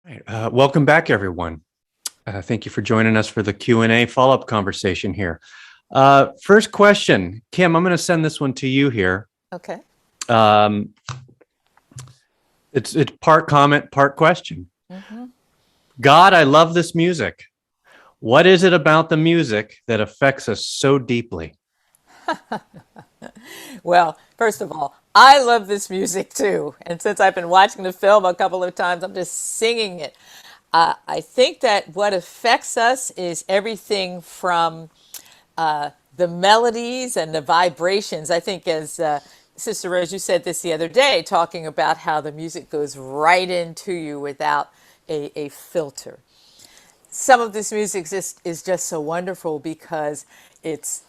Right. Welcome back, everyone. Thank you for joining us for the Q&A follow-up conversation here. First question, Kim, I'm going to send this one to you here. Okay. It's part comment, part question. Mm-hmm. God, I love this music. What is it about the music that affects us so deeply? Well, first of all, I love this music too. And since I've been watching the film a couple of times, I'm just singing it. I think that what affects us is everything from the melodies and the vibrations. I think as Sister Rose, you said this the other day, talking about how the music goes right into you without a filter. Some of this music is just so wonderful because it's,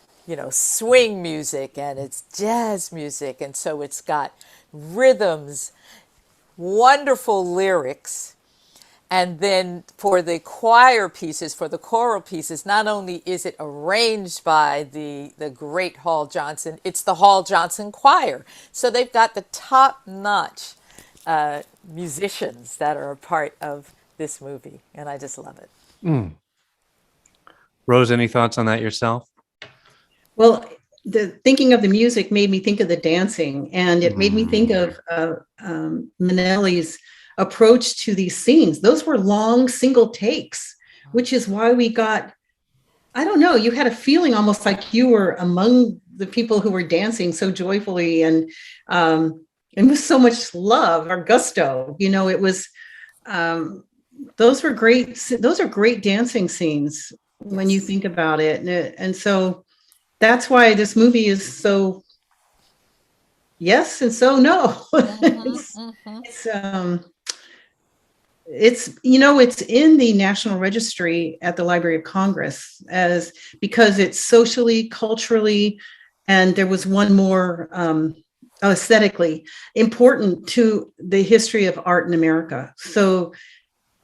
swing music and it's jazz music. And so it's got rhythms, wonderful lyrics. And then for the choir pieces, for the choral pieces, not only is it arranged by the great Hall Johnson, it's the Hall Johnson Choir. So they've got the top-notch musicians that are a part of this movie. And I just love it. Mm. Rose, any thoughts on that yourself? Well, thinking of the music made me think of the dancing, and it made me think of Minnelli's approach to these scenes. Those were long single takes, which is why we got, I don't know, you had a feeling almost like you were among the people who were dancing so joyfully and with so much love or gusto. It was, those are great dancing scenes when you think about it. And so that's why this movie is so yes and so no. It's in the National Registry at the Library of Congress because it's socially, culturally, and there was one more aesthetically important to the history of art in America. So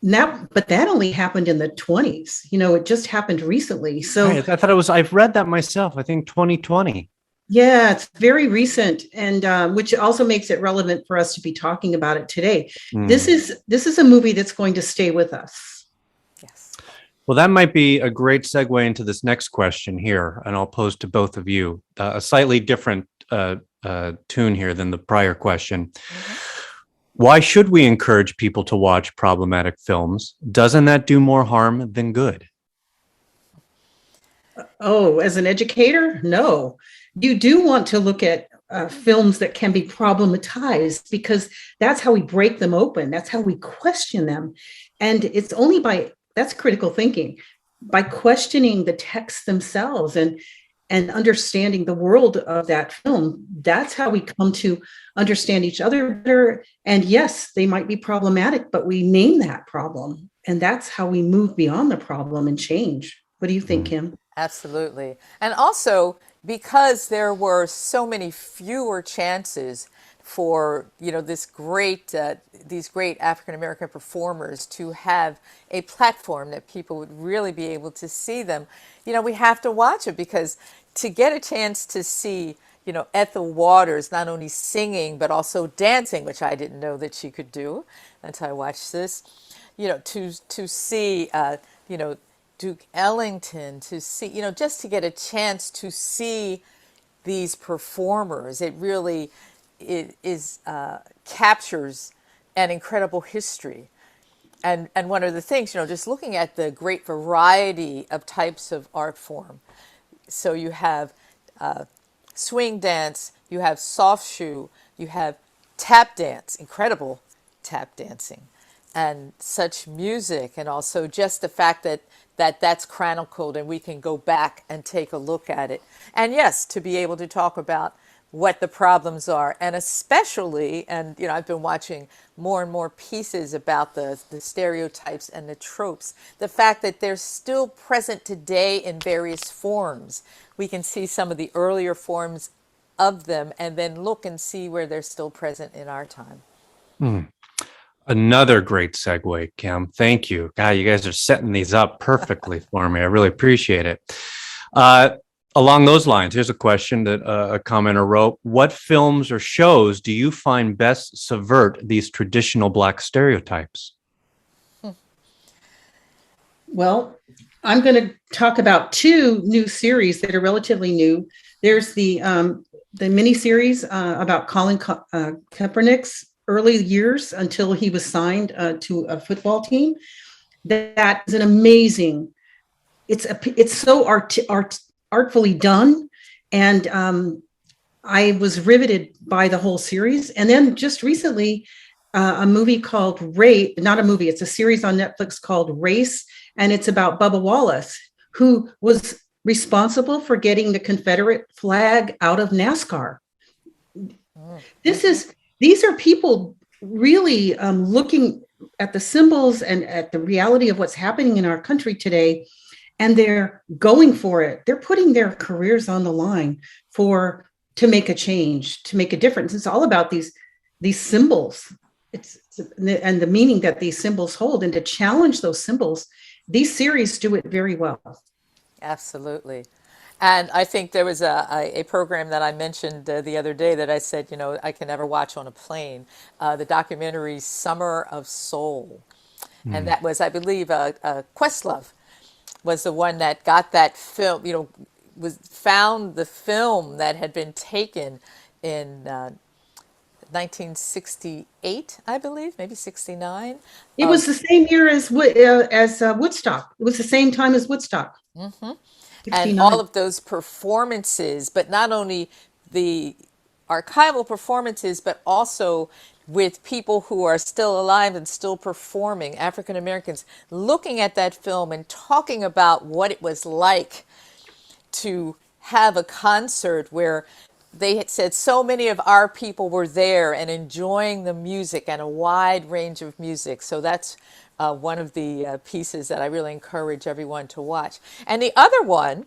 now, but that only happened in the 1920s. It just happened recently. So right. I thought I've read that myself. I think 2020. Yeah, it's very recent, and which also makes it relevant for us to be talking about it today. This is a movie that's going to stay with us. Yes. Well, that might be a great segue into this next question here, and I'll pose to both of you a slightly different tune here than the prior question. Mm-hmm. Why should we encourage people to watch problematic films? Doesn't that do more harm than good? Oh, as an educator, no. You do want to look at films that can be problematized because that's how we break them open. That's how we question them. And it's only that's critical thinking, by questioning the texts themselves and understanding the world of that film. That's how we come to understand each other better. And yes, they might be problematic, but we name that problem. And that's how we move beyond the problem and change. What do you think, Kim? Absolutely. And also, because there were so many fewer chances for these great African-American performers to have a platform that people would really be able to see them, we have to watch it, because to get a chance to see Ethel Waters not only singing but also dancing, which I didn't know that she could do until I watched this, to see Duke Ellington, to see, just to get a chance to see these performers, it really captures an incredible history. And one of the things, just looking at the great variety of types of art form. So you have swing dance, you have soft shoe, you have tap dance, incredible tap dancing, and such music, and also just the fact that's chronicled and we can go back and take a look at it. And yes, to be able to talk about what the problems are, and especially, and I've been watching more and more pieces about the stereotypes and the tropes, the fact that they're still present today in various forms. We can see some of the earlier forms of them and then look and see where they're still present in our time. Another great segue, Kim. Thank you. God, you guys are setting these up perfectly for me. I really appreciate it. Along those lines, here's a question that a commenter wrote. What films or shows do you find best subvert these traditional Black stereotypes? Well, I'm going to talk about two new series that are relatively new. There's the mini series about Colin Kaepernick's early years until he was signed to a football team. That is an amazing. It's so artfully done, and I was riveted by the whole series. And then just recently, a movie called Race, not a movie, it's a series on Netflix called Race, and it's about Bubba Wallace, who was responsible for getting the Confederate flag out of NASCAR. These are people really looking at the symbols and at the reality of what's happening in our country today, and they're going for it. They're putting their careers on the line to make a change, to make a difference. It's all about these symbols. And the meaning that these symbols hold, and to challenge those symbols. These series do it very well. Absolutely. And I think there was a program that I mentioned the other day that I said, I can never watch on a plane, the documentary Summer of Soul. And that was, I believe, Questlove was the one that got that film, found the film that had been taken in 1968, I believe, maybe 69. It was the same year as Woodstock. It was the same time as Woodstock. Mm-hmm. And all of those performances, but not only the archival performances, but also with people who are still alive and still performing, African Americans, looking at that film and talking about what it was like to have a concert where they had said so many of our people were there and enjoying the music and a wide range of music. So that's one of the pieces that I really encourage everyone to watch. And the other one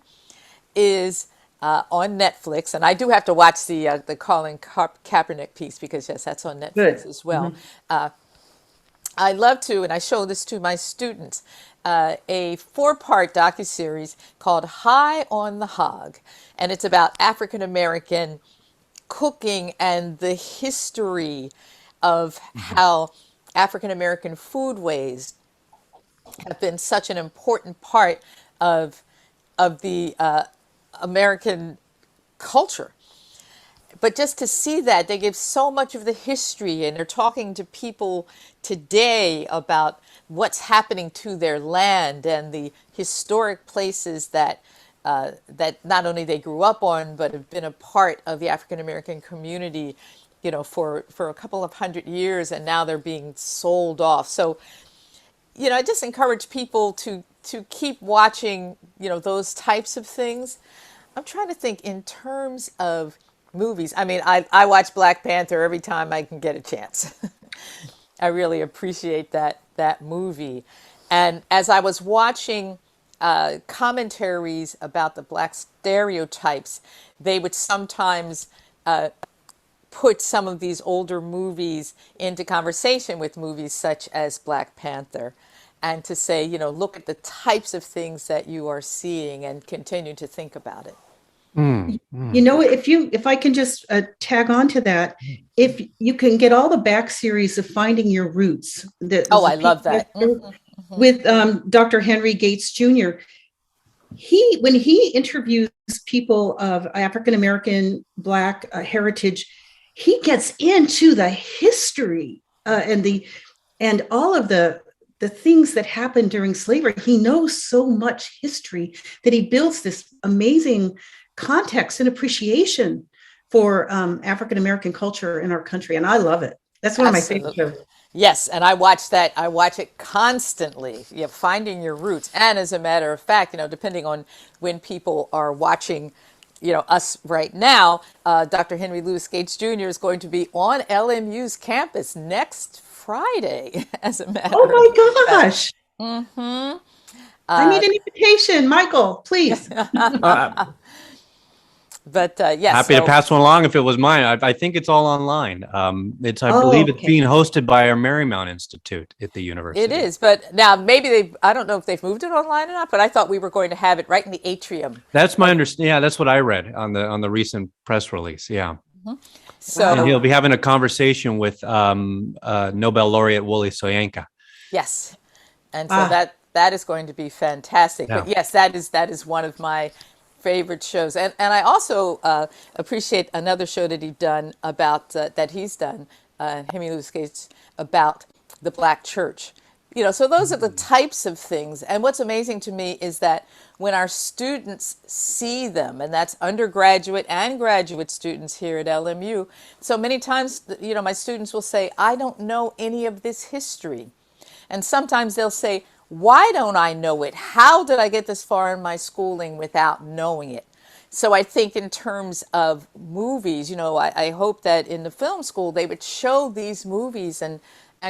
is on Netflix, and I do have to watch the Colin Kaepernick piece because, yes, that's on Netflix as well. Mm-hmm. I love to, and I show this to my students, a 4-part docuseries called High on the Hog, and it's about African American cooking and the history of how African American foodways have been such an important part of the American culture. But just to see that, they give so much of the history, and they're talking to people today about what's happening to their land and the historic places that not only they grew up on, but have been a part of the African American community, for a couple of 100 years, and now they're being sold off. So, I just encourage people to keep watching, those types of things. I'm trying to think in terms of movies. I mean, I watch Black Panther every time I can get a chance. I really appreciate that movie. And as I was watching commentaries about the Black stereotypes, they would sometimes put some of these older movies into conversation with movies such as Black Panther, and to say, look at the types of things that you are seeing and continue to think about it. If I can just tag on to that, if you can get all the back series of Finding Your Roots. I love that. With Dr. Henry Gates Jr. When he interviews people of African American Black heritage, he gets into the history and all of the things that happened during slavery. He knows so much history that he builds this amazing context and appreciation for African American culture in our country, and I love it. That's one of my favorite shows. Yes, and I watch that. I watch it constantly. Finding Your Roots, and as a matter of fact, depending on when people are watching, us right now, Dr. Henry Louis Gates Jr. is going to be on LMU's campus next Friday. As a matter. Oh my gosh! Mm-hmm. I need an invitation, Michael, please. But yes, happy to pass one along if it was mine. I think it's all online. I believe it's being hosted by our Marymount Institute at the university. It is, but now maybe I don't know if they've moved it online or not, but I thought we were going to have it right in the atrium. That's my understanding. Yeah, that's what I read on the recent press release. Yeah. Mm-hmm. So and he'll be having a conversation with Nobel laureate Wole Soyinka. Yes. And so that is going to be fantastic. Yeah. But yes, that is one of my favorite shows. And I also appreciate another show that he's done, Hemi Lewis Gates, about the Black church. So those are the types of things. And what's amazing to me is that when our students see them, and that's undergraduate and graduate students here at LMU, so many times, my students will say, I don't know any of this history. And sometimes they'll say, why don't I know it? How did I get this far in my schooling without knowing it? So I think in terms of movies, I hope that in the film school they would show these movies and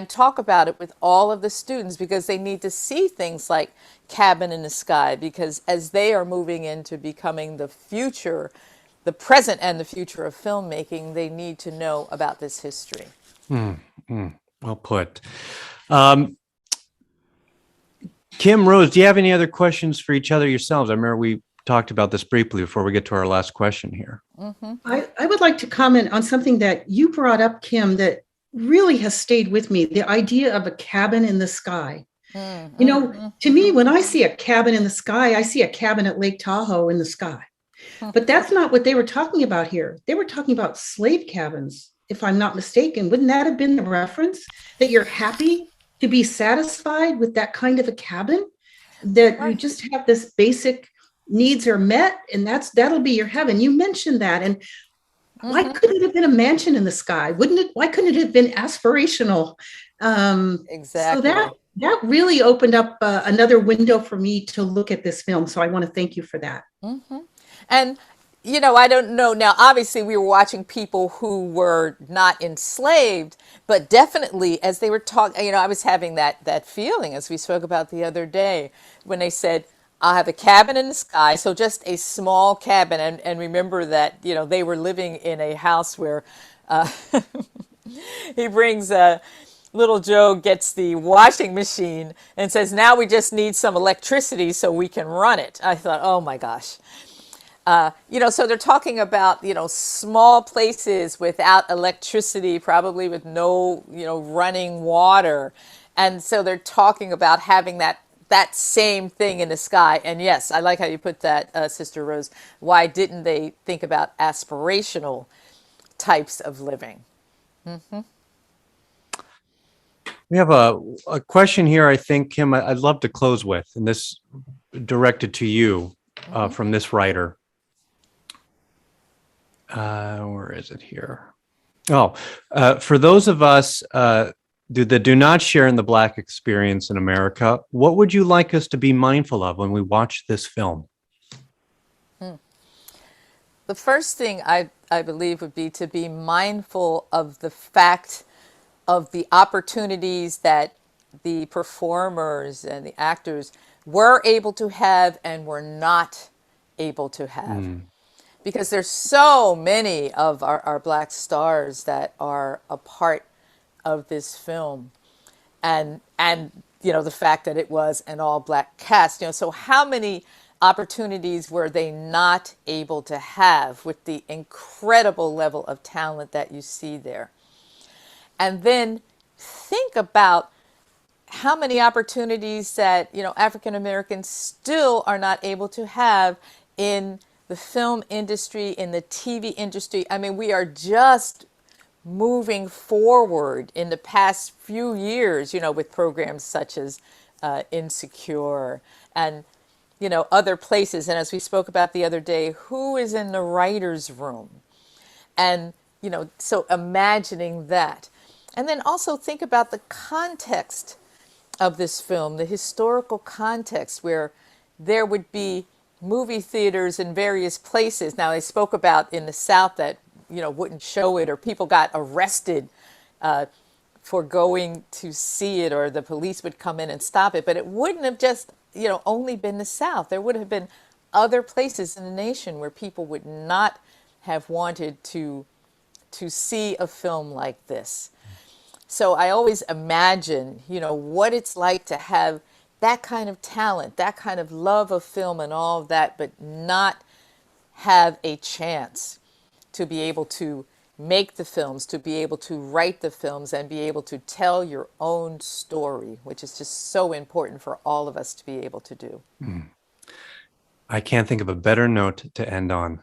talk about it with all of the students, because they need to see things like Cabin in the Sky, because as they are moving into becoming the future, the present and the future of filmmaking, they need to know about this history. Well put. Kim, Rose, do you have any other questions for each other yourselves? I remember we talked about this briefly before we get to our last question here. I would like to comment on something that you brought up, Kim, that really has stayed with me, the idea of a cabin in the sky. To me, when I see a cabin in the sky, I see a cabin at Lake Tahoe in the sky. But that's not what they were talking about here. They were talking about slave cabins, if I'm not mistaken. Wouldn't that have been the reference? That you're happy to be satisfied with that kind of a cabin? That you just have this basic needs are met, and that'll be your heaven. You mentioned that. And why couldn't it have been a mansion in the sky? Why couldn't it have been aspirational? Exactly. So that really opened up another window for me to look at this film. So I want to thank you for that. And, I don't know. Now, obviously, we were watching people who were not enslaved, but definitely as they were talking, I was having that feeling, as we spoke about the other day, when they said, I'll have a cabin in the sky, so just a small cabin. And remember that, they were living in a house where he brings little Joe gets the washing machine and says, now we just need some electricity so we can run it. I thought, oh my gosh. So they're talking about, small places without electricity, probably with no, running water. And so they're talking about having that same thing in the sky. And yes, I like how you put that, Sister Rose. Why didn't they think about aspirational types of living? We have a question here, I think, Kim, I'd love to close with, and this directed to you from this writer. Where is it here? For those of us that do not share in the Black experience in America, what would you like us to be mindful of when we watch this film? The first thing I believe would be to be mindful of the fact of the opportunities that the performers and the actors were able to have and were not able to have. Because there's so many of our Black stars that are a part of this film. And the fact that it was an all Black cast, so how many opportunities were they not able to have with the incredible level of talent that you see there? And then think about how many opportunities that, African Americans still are not able to have in the film industry, in the TV industry. I mean, we are just moving forward in the past few years, with programs such as Insecure and, other places. And as we spoke about the other day, who is in the writer's room? And, so imagining that. And then also think about the context of this film, the historical context where there would be movie theaters in various places. Now, they spoke about in the South that, wouldn't show it, or people got arrested for going to see it, or the police would come in and stop it. But it wouldn't have just, only been the South. There would have been other places in the nation where people would not have wanted to see a film like this. So I always imagine, what it's like to have that kind of talent, that kind of love of film and all of that, but not have a chance to be able to make the films, to be able to write the films, and be able to tell your own story, which is just so important for all of us to be able to do. I can't think of a better note to end on.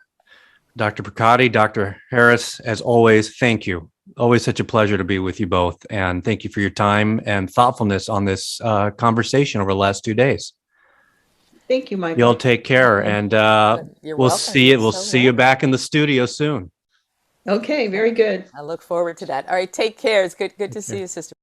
Dr. Pacatte, Dr. Harris, as always, thank you. Always such a pleasure to be with you both. And thank you for your time and thoughtfulness on this conversation over the last 2 days. Thank you, Michael. You'll take care, and You're we'll welcome. see it. You're We'll so see you welcome. back in the studio soon. Okay, very good. I look forward to that. All right, take care. It's good to see you, Sister.